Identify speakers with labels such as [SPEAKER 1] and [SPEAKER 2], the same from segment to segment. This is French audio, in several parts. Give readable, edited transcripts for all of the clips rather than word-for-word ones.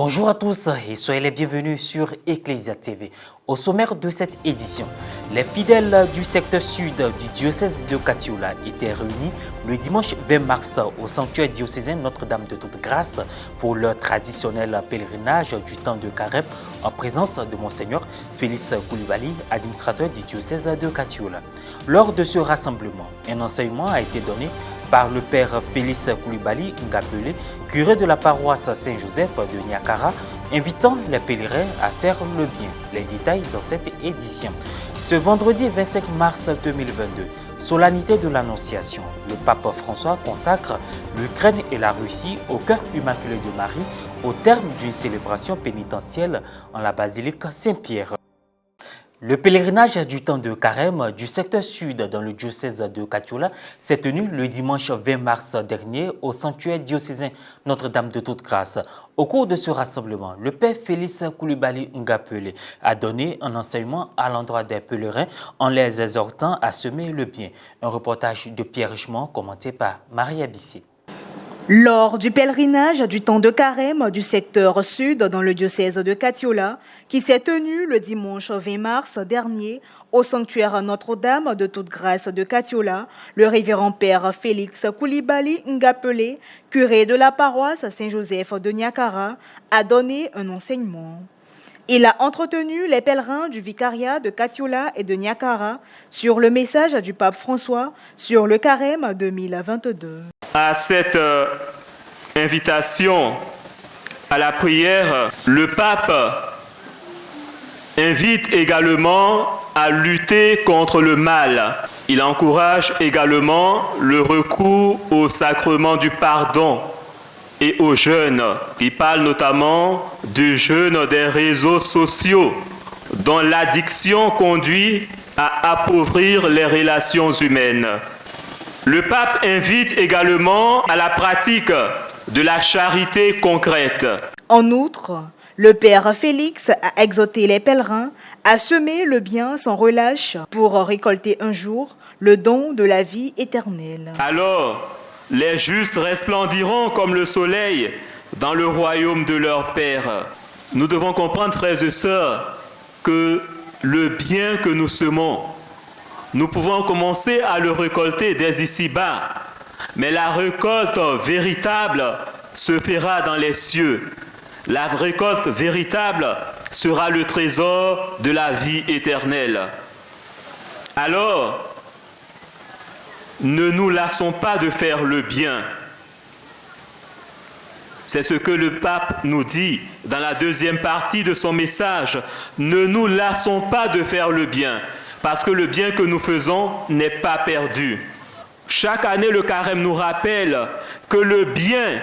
[SPEAKER 1] Bonjour à tous et soyez les bienvenus sur Ecclesia TV. Au sommaire de cette édition, les fidèles du secteur sud du diocèse de Katioula étaient réunis le dimanche 20 mars au sanctuaire diocésain Notre-Dame de Toute Grâce pour leur traditionnel pèlerinage du temps de Carême en présence de Monseigneur Félix Koulibaly, administrateur du diocèse de Katioula. Lors de ce rassemblement, un enseignement a été donné par le père Félix Koulibaly Ngapelé, curé de la paroisse Saint-Joseph de Niakara, invitant les pèlerins à faire le bien. Les détails dans cette édition. Ce vendredi 25 mars 2022, solennité de l'Annonciation, le pape François consacre l'Ukraine et la Russie au cœur immaculé de Marie au terme d'une célébration pénitentielle en la basilique Saint-Pierre. Le pèlerinage du temps de Carême du secteur sud dans le diocèse de Katioula s'est tenu le dimanche 20 mars dernier au sanctuaire diocésain Notre-Dame de Toute Grâce. Au cours de ce rassemblement, le père Félix Koulibaly Ngapelé a donné un enseignement à l'endroit des pèlerins en les exhortant à semer le bien. Un reportage de Pierre Richemont commenté par Marie Abissé.
[SPEAKER 2] Lors du pèlerinage du temps de Carême du secteur sud dans le diocèse de Katioula, qui s'est tenu le dimanche 20 mars dernier au sanctuaire Notre-Dame de Toute Grâce de Katioula, le révérend père Félix Koulibaly Ngapelé, curé de la paroisse Saint-Joseph de Niakara, a donné un enseignement. Il a entretenu les pèlerins du vicariat de Katioula et de Niakara sur le message du pape François sur le Carême 2022.
[SPEAKER 3] À cette invitation à la prière, le pape invite également à lutter contre le mal. Il encourage également le recours au sacrement du pardon et au jeûne. Il parle notamment du jeûne des réseaux sociaux, dont l'addiction conduit à appauvrir les relations humaines. Le pape invite également à la pratique de la charité concrète.
[SPEAKER 2] En outre, le père Félix a exhorté les pèlerins à semer le bien sans relâche pour récolter un jour le don de la vie éternelle.
[SPEAKER 3] Alors, les justes resplendiront comme le soleil dans le royaume de leur Père. Nous devons comprendre, frères et sœurs, que le bien que nous semons, nous pouvons commencer à le récolter dès ici-bas, mais la récolte véritable se fera dans les cieux. La récolte véritable sera le trésor de la vie éternelle. Alors, ne nous lassons pas de faire le bien. C'est ce que le pape nous dit dans la deuxième partie de son message. Ne nous lassons pas de faire le bien, parce que le bien que nous faisons n'est pas perdu. Chaque année, le carême nous rappelle que le bien,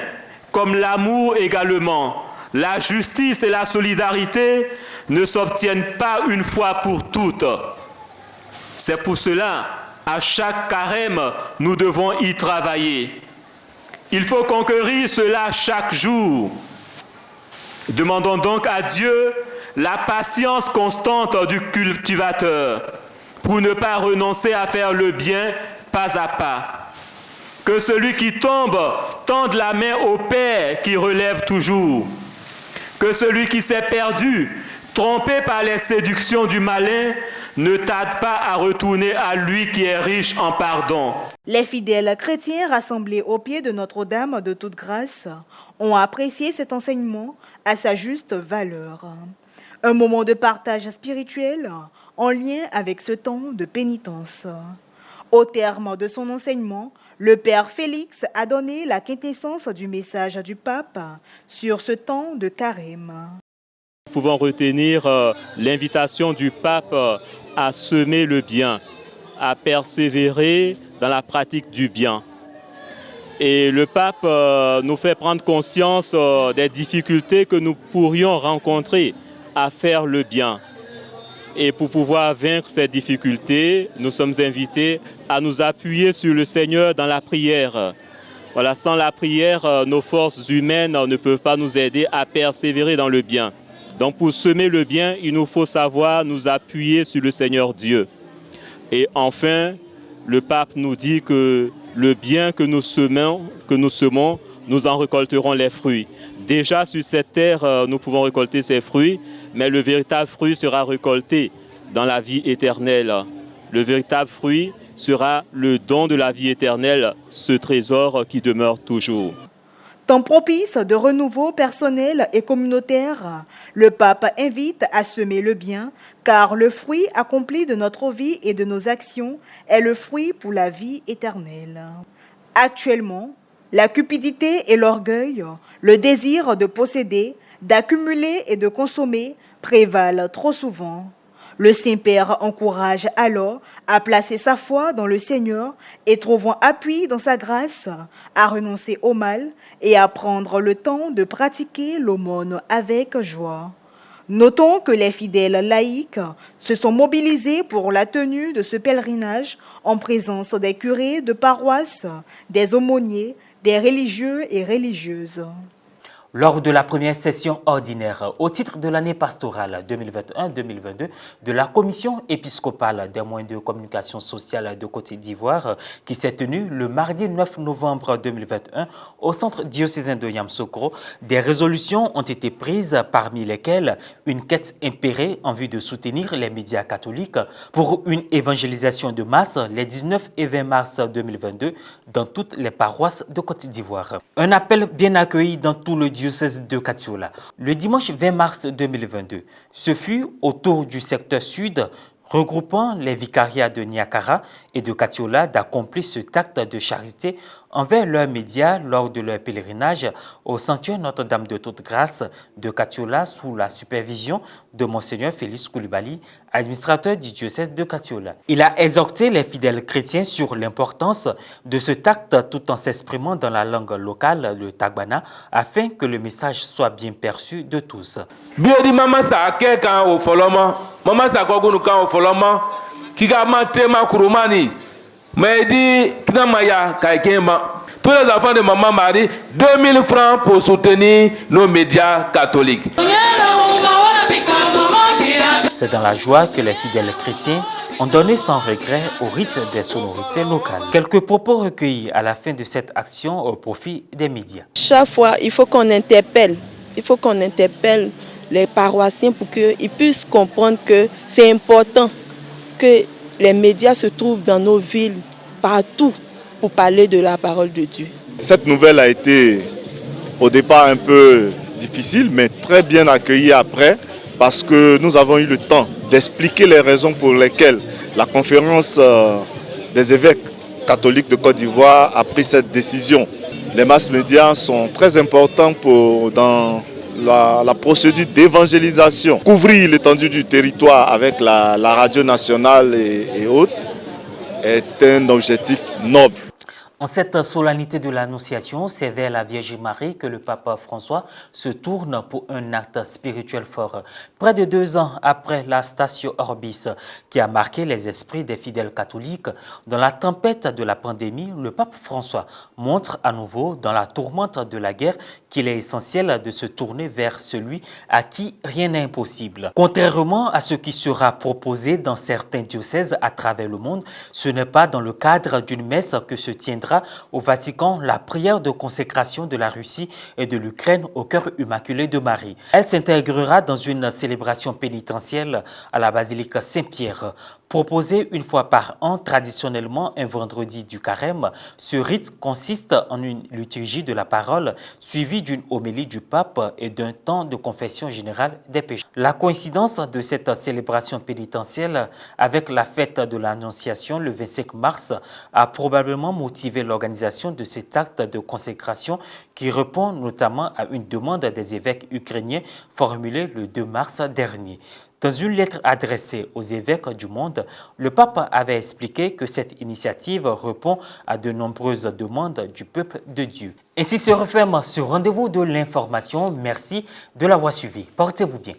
[SPEAKER 3] comme l'amour également, la justice et la solidarité ne s'obtiennent pas une fois pour toutes. C'est pour cela, à chaque carême, nous devons y travailler. Il faut conquérir cela chaque jour. Demandons donc à Dieu la patience constante du cultivateur pour ne pas renoncer à faire le bien pas à pas. Que celui qui tombe tende la main au Père qui relève toujours. Que celui qui s'est perdu, trompé par les séductions du malin, ne tarde pas à retourner à lui qui est riche en pardon.
[SPEAKER 2] Les fidèles chrétiens rassemblés au pied de Notre-Dame de Toute Grâce ont apprécié cet enseignement à sa juste valeur. Un moment de partage spirituel en lien avec ce temps de pénitence. Au terme de son enseignement, le père Félix a donné la quintessence du message du pape sur ce temps de carême.
[SPEAKER 3] Nous pouvons retenir l'invitation du pape à semer le bien, à persévérer dans la pratique du bien. Et le pape nous fait prendre conscience des difficultés que nous pourrions rencontrer à faire le bien. Et pour pouvoir vaincre ces difficultés, nous sommes invités à nous appuyer sur le Seigneur dans la prière. Voilà, sans la prière, nos forces humaines ne peuvent pas nous aider à persévérer dans le bien. Donc pour semer le bien, il nous faut savoir nous appuyer sur le Seigneur Dieu. Et enfin, le pape nous dit que le bien que nous semons nous en récolterons les fruits. Déjà sur cette terre, nous pouvons récolter ces fruits, mais le véritable fruit sera récolté dans la vie éternelle. Le véritable fruit sera le don de la vie éternelle, ce trésor qui demeure toujours.
[SPEAKER 2] Temps propice de renouveau personnel et communautaire, le pape invite à semer le bien, car le fruit accompli de notre vie et de nos actions est le fruit pour la vie éternelle. Actuellement, la cupidité et l'orgueil, le désir de posséder, d'accumuler et de consommer prévalent trop souvent. Le Saint-Père encourage alors à placer sa foi dans le Seigneur et trouvant appui dans sa grâce, à renoncer au mal et à prendre le temps de pratiquer l'aumône avec joie. Notons que les fidèles laïcs se sont mobilisés pour la tenue de ce pèlerinage en présence des curés de paroisse, des aumôniers, des religieux et religieuses.
[SPEAKER 1] Lors de la première session ordinaire au titre de l'année pastorale 2021-2022 de la Commission épiscopale des moyens de communication sociale de Côte d'Ivoire qui s'est tenue le mardi 9 novembre 2021 au centre diocésain de Yamoussoukro, des résolutions ont été prises parmi lesquelles une quête impérée en vue de soutenir les médias catholiques pour une évangélisation de masse les 19 et 20 mars 2022 dans toutes les paroisses de Côte d'Ivoire. Un appel bien accueilli dans tout le diocèse de Katiola. Le dimanche 20 mars 2022, ce fut autour du secteur sud regroupant les vicariats de Niakara et de Katiola d'accomplir ce acte de charité envers leurs médias lors de leur pèlerinage au sanctuaire Notre-Dame de Toute-Grâce de Katiola sous la supervision de Monseigneur Félix Koulibaly, administrateur du diocèse de Katiola. Il a exhorté les fidèles chrétiens sur l'importance de ce acte tout en s'exprimant dans la langue locale, le Tagbana, afin que le message soit bien perçu de tous.
[SPEAKER 4] Mama sakogunu kan ofoloma kika matema kurumani medi kinamaya kaikemba. Tous les enfants de Maman Marie, 2000 francs pour soutenir nos médias catholiques.
[SPEAKER 1] C'est dans la joie que les fidèles chrétiens ont donné sans regret au rite des sonorités locales. Quelques propos recueillis à la fin de cette action au profit des médias.
[SPEAKER 5] Chaque fois, il faut qu'on interpelle. Les paroissiens pour qu'ils puissent comprendre que c'est important que les médias se trouvent dans nos villes, partout, pour parler de la parole de Dieu.
[SPEAKER 6] Cette nouvelle a été au départ un peu difficile, mais très bien accueillie après, parce que nous avons eu le temps d'expliquer les raisons pour lesquelles la conférence des évêques catholiques de Côte d'Ivoire a pris cette décision. Les masses médias sont très importants dans la procédure d'évangélisation. Couvrir l'étendue du territoire avec la radio nationale et autres est un objectif noble.
[SPEAKER 1] En cette solennité de l'Annonciation, c'est vers la Vierge Marie que le pape François se tourne pour un acte spirituel fort. Près de 2 ans après la Statio Orbis qui a marqué les esprits des fidèles catholiques, dans la tempête de la pandémie, le pape François montre à nouveau dans la tourmente de la guerre qu'il est essentiel de se tourner vers celui à qui rien n'est impossible. Contrairement à ce qui sera proposé dans certains diocèses à travers le monde, ce n'est pas dans le cadre d'une messe que se tiendra au Vatican la prière de consécration de la Russie et de l'Ukraine au cœur immaculé de Marie. Elle s'intégrera dans une célébration pénitentielle à la basilique Saint-Pierre. Proposé une fois par an, traditionnellement un vendredi du carême, ce rite consiste en une liturgie de la parole suivie d'une homélie du pape et d'un temps de confession générale des péchés. La coïncidence de cette célébration pénitentielle avec la fête de l'Annonciation le 25 mars a probablement motivé l'organisation de cet acte de consécration qui répond notamment à une demande des évêques ukrainiens formulée le 2 mars dernier. Dans une lettre adressée aux évêques du monde, le pape avait expliqué que cette initiative répond à de nombreuses demandes du peuple de Dieu. Ainsi se referme ce rendez-vous de l'information. Merci de l'avoir suivi. Portez-vous bien.